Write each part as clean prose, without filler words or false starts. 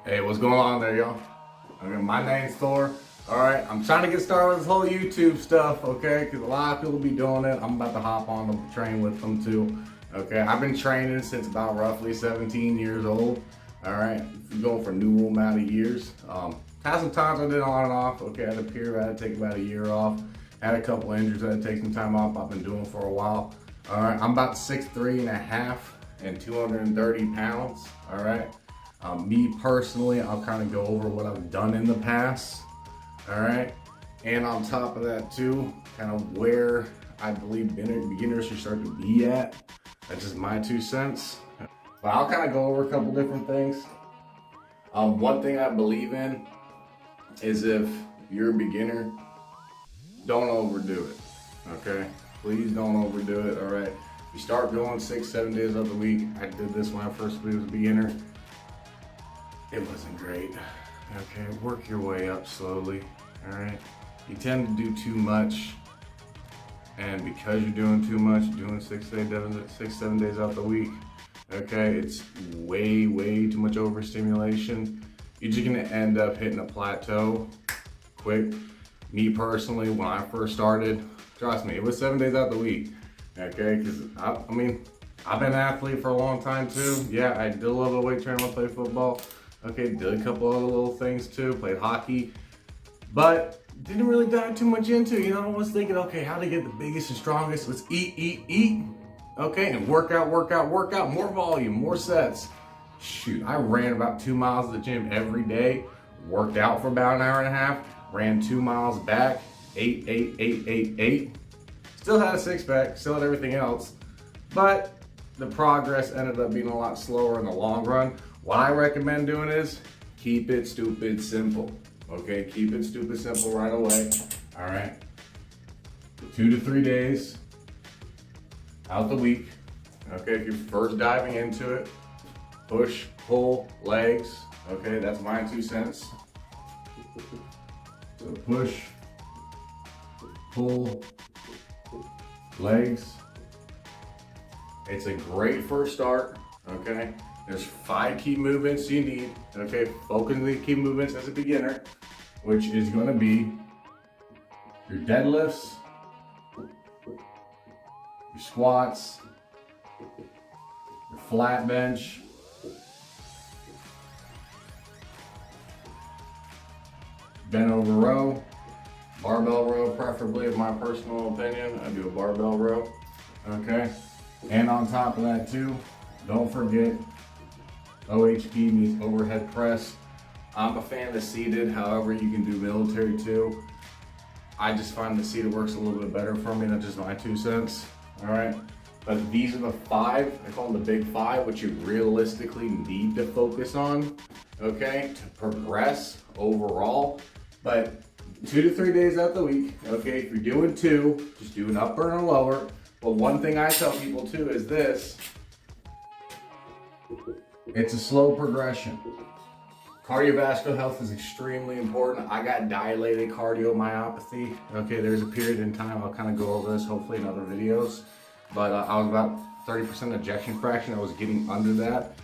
Hey, what's going on there, y'all? Okay, my name's Thor. Alright, I'm trying to get started with this whole YouTube stuff, okay? Because a lot of people be doing it. I'm about to hop on the train with them too. Okay, I've been training since about roughly 17 years old. Alright, going for a new amount of years. Had some times I did on and off. Okay, I had a period, I had to take about a year off. Had a couple injuries, I had to take some time off. I've been doing for a while. Alright, I'm about 6'3.5" and 230 pounds. Alright. Me personally, I'll kind of go over what I've done in the past, all right? And on top of that too, kind of where I believe beginners should start to be at. That's just my 2 cents. But I'll kind of go over a couple different things. One thing I believe in is if you're a beginner, don't overdo it, okay? Please don't overdo it, all right? You start going 6-7 days of the week. I did this when I first was a beginner. It wasn't great. Okay, work your way up slowly, all right? You tend to do too much, and because you're doing too much, doing 6-7 days out the week, okay, it's way too much overstimulation. You're just gonna end up hitting a plateau quick. Me personally, when I first started, trust me, it was 7 days out the week, okay? Because I mean, I've been an athlete for a long time too. Yeah, I did a little weight training when I played football. Okay, did a couple other little things too, played hockey, but didn't really dive too much into, you know, I was thinking, okay, how to get the biggest and strongest, let's eat, okay, and work out, more volume, more sets. Shoot, I ran about 2 miles to the gym every day, worked out for about an hour and a half, ran 2 miles back, ate, still had a six pack, still had everything else, but the progress ended up being a lot slower in the long run. What I recommend doing is keep it stupid simple, okay? Keep it stupid simple right away, all right? 2 to 3 days out the week, okay? If you're first diving into it, push, pull, legs, okay? That's my 2 cents. So push, pull, legs. It's a great first start, okay? There's 5 key movements you need, okay? Focus on the key movements as a beginner, which is gonna be your deadlifts, your squats, your flat bench, bent over row, barbell row preferably, in my personal opinion. I do a barbell row, okay? And on top of that too, don't forget OHP means overhead press. I'm a fan of seated, however you can do military too. I just find the seated works a little bit better for me, that's just my 2 cents, all right? But these are the 5, I call them the big 5, which you realistically need to focus on, okay, to progress overall. But 2 to 3 days out the week, okay, if you're doing 2, just do an upper and a lower. But one thing I tell people too is this, it's a slow progression. Cardiovascular health is extremely important. I got dilated cardiomyopathy. Okay, there's a period in time, I'll kind of go over this hopefully in other videos, but I was about 30% ejection fraction. I was getting under that.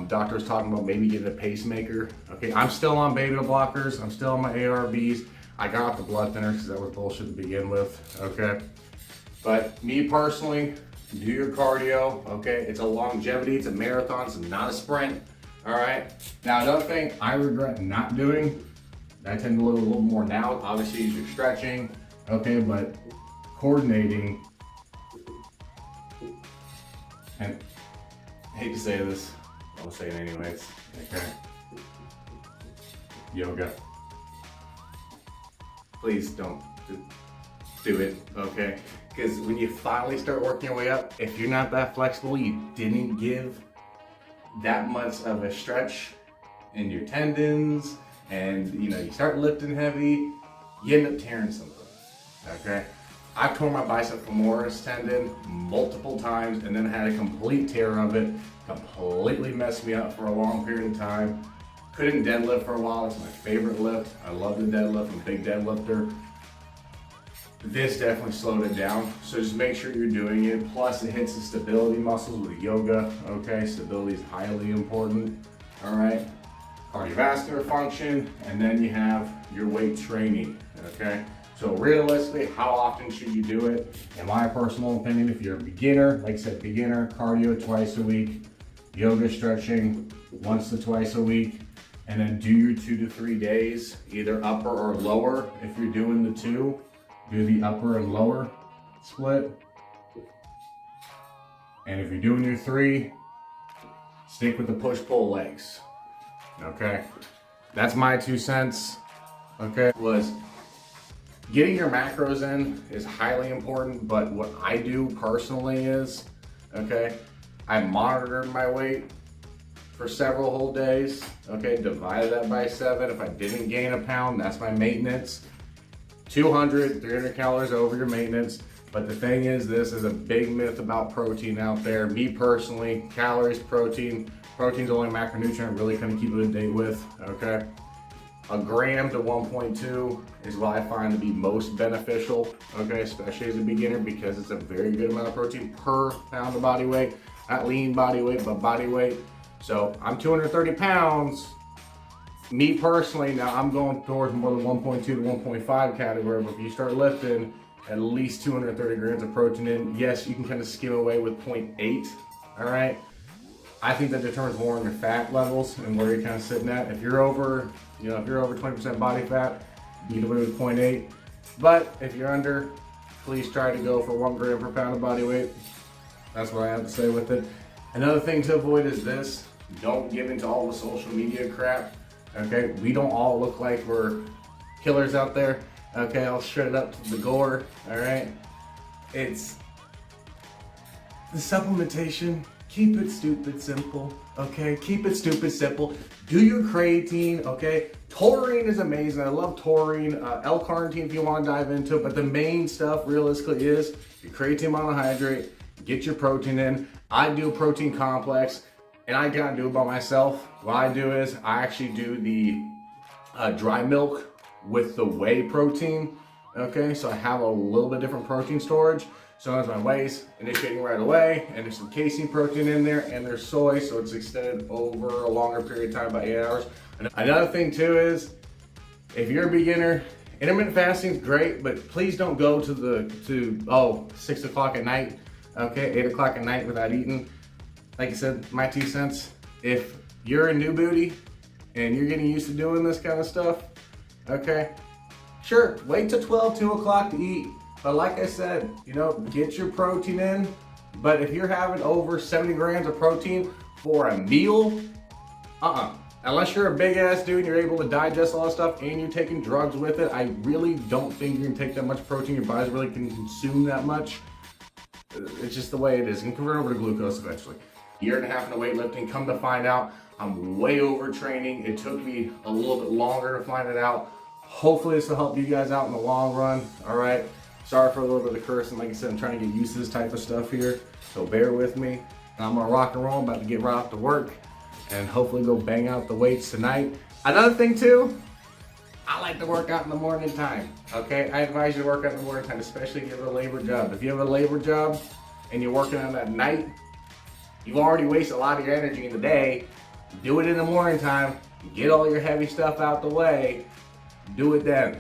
Doctor was talking about maybe getting a pacemaker. Okay, I'm still on beta blockers. I'm still on my ARBs. I got off the blood thinners because that was bullshit to begin with, okay? But me personally, do your cardio, okay? It's a longevity, it's a marathon, it's not a sprint, all right? Now, another thing I regret not doing, I tend to do a little more now, obviously is your stretching, okay? But coordinating, and I hate to say this, I'll say it anyways, okay? Yoga. Please don't do it, okay? Because when you finally start working your way up, if you're not that flexible, you didn't give that much of a stretch in your tendons, and you know, you start lifting heavy, you end up tearing something, okay? I've torn my bicep femoris tendon multiple times and then had a complete tear of it, completely messed me up for a long period of time. Couldn't deadlift for a while, it's my favorite lift. I love the deadlift, I'm a big deadlifter. This definitely slowed it down, so just make sure you're doing it. Plus it hits the stability muscles with yoga, okay? Stability is highly important, all right? cardiovascular function, and then you have your weight training, okay? So realistically, how often should you do it? In my personal opinion, if you're a beginner, like I said, beginner, cardio twice a week, yoga stretching once to twice a week, and then do your 2 to 3 days, either upper or lower. If you're doing the 2, do the upper and lower split. And if you're doing your 3, stick with the push-pull legs, okay? That's my 2 cents, okay? Was getting your macros in is highly important, but what I do personally is, okay, I monitor my weight for several whole days, okay, divided that by 7. If I didn't gain a pound, that's my maintenance. 200, 300 calories over your maintenance. But the thing is, this is a big myth about protein out there. Me personally, calories, protein's the only macronutrient I'm really gonna keep it a date with, okay? A gram to 1.2 is what I find to be most beneficial, okay, especially as a beginner, because it's a very good amount of protein per pound of body weight. Not lean body weight, but body weight. So I'm 230 pounds. Me personally, now I'm going towards more than 1.2 to 1.5 category, but if you start lifting at least 230 grams of protein in, yes, you can kind of skim away with 0.8, all right? I think that determines more on your fat levels and where you're kind of sitting at. If you're over, if you're over 20% body fat, you can do it with 0.8. But if you're under, please try to go for 1 gram per pound of body weight. That's what I have to say with it. Another thing to avoid is this: don't give into all the social media crap. Okay, we don't all look like we're killers out there. Okay, I'll shred it up to the gore. All right, it's the supplementation. Keep it stupid simple, okay? Keep it stupid simple. Do your creatine, okay? Taurine is amazing. I love taurine. L-carnitine if you want to dive into it, but the main stuff realistically is your creatine monohydrate. Get your protein in. I do a protein complex, and I gotta do it by myself. What I do is I actually do the dry milk with the whey protein, okay? So I have a little bit different protein storage. So as my whey's initiating right away, and there's some casein protein in there, and there's soy, so it's extended over a longer period of time, by 8 hours. And another thing too is, if you're a beginner, intermittent fasting is great, but please don't go to 6 o'clock at night, okay, 8 o'clock at night without eating. Like I said, my 2 cents. If you're a new booty and you're getting used to doing this kind of stuff, okay, sure, wait till 2 o'clock to eat. But like I said, get your protein in. But if you're having over 70 grams of protein for a meal, unless you're a big ass dude and you're able to digest all that stuff and you're taking drugs with it, I really don't think you're gonna take that much protein. Your body really can consume that much. It's just the way it is. It can convert over to glucose eventually. Year and a half into weightlifting, come to find out, I'm way overtraining. It took me a little bit longer to find it out. Hopefully this will help you guys out in the long run, all right? Sorry for a little bit of cursing. Like I said, I'm trying to get used to this type of stuff here, so bear with me. And I'm gonna rock and roll. I'm about to get right off to work and hopefully go bang out the weights tonight. Another thing too, I like to work out in the morning time, okay? I advise you to work out in the morning time, especially if you have a labor job. If you have a labor job and you're working on that night, you've already wasted a lot of your energy in the day. Do it in the morning time, get all your heavy stuff out the way, do it then,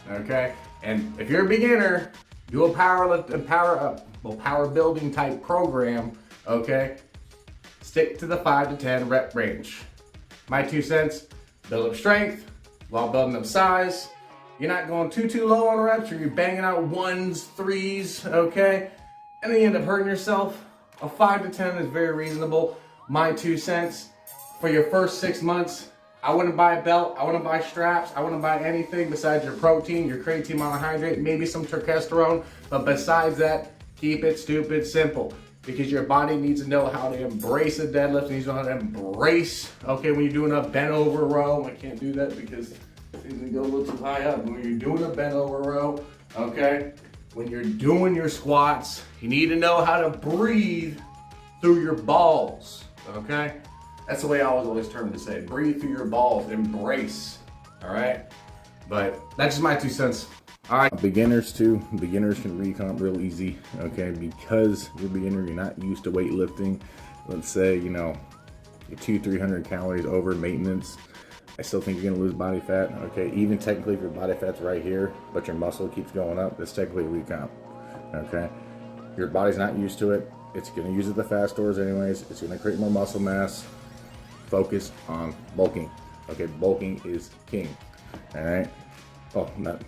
okay? And if you're a beginner, do a power building type program, okay? Stick to the 5 to 10 rep range. My 2 cents, build up strength while building up size. You're not going too low on reps, or you're banging out 1s, 3s, okay? And then you end up hurting yourself. A 5 to 10 is very reasonable. My 2 cents, for your first 6 months, I wouldn't buy a belt, I wouldn't buy straps, I wouldn't buy anything besides your protein, your creatine monohydrate, maybe some testosterone, but besides that, keep it stupid simple, because your body needs to know how to embrace a deadlift, it needs to know how to embrace, okay, when you're doing a bent over row, I can't do that because things go a little too high up, when you're doing a bent over row, okay, when you're doing your squats, you need to know how to breathe through your balls, okay? That's the way I always term to say, breathe through your balls, embrace, all right? But that's just my 2 cents. All right. Beginners can recomp real easy, okay? Because you're a beginner, you're not used to weightlifting. Let's say, you're 200-300 calories over maintenance, I still think you're gonna lose body fat. Okay, even technically if your body fat's right here, but your muscle keeps going up, that's technically a recomp. Okay, your body's not used to it. It's gonna use it the fat stores anyways. It's gonna create more muscle mass. Focus on bulking. Okay, bulking is king. All right. Well, not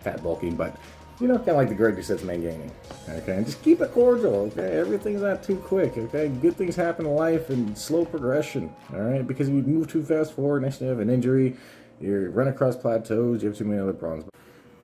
fat bulking, but you know, kind of like the Greg Doucette's main gaining. Okay, and just keep it cordial. Okay, everything's not too quick. Okay, good things happen in life and slow progression. All right, because if you move too fast forward, next you have an injury, you run across plateaus, you have too many other problems.